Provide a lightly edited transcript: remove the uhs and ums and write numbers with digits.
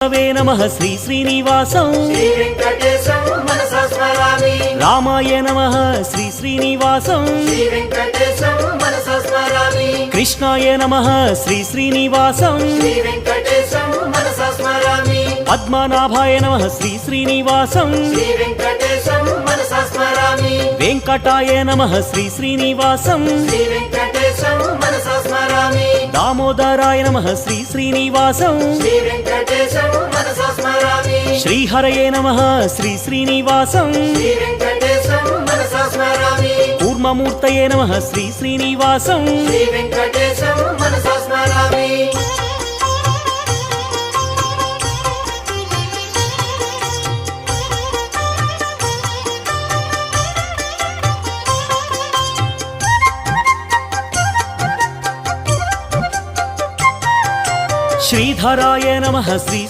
वे नमः श्री श्रीनिवासं श्री वेंकटेशं मनसा स्मरामि। रामाय नमः श्री श्रीनिवासं श्री वेंकटेशं मनसा स्मरामि। कृष्णाय नमः श्री श्रीनिवासं श्री वेंकटेशं मनसा स्मरामि। पद्मनाभाय नमः श्री श्रीनिवासं श्री वेंकटेशं मनसा स्मरामि। वेंकटाय नमः श्री श्रीनिवासं श्री वेंकटेशं मनसा स्मरामि। दामोदराय नमः श्री श्रीनिवासं श्री वेंकटेशं मनसा स्मरामि। श्रीहरये नमः श्री श्रीनिवासं श्री वेंकटेशं मनसा स्मरामि। कूर्ममूर्तये नमः श्री श्रीनिवासं श्री वेंकटेशं मनसा स्मरामि। श्रीधराय नमः श्री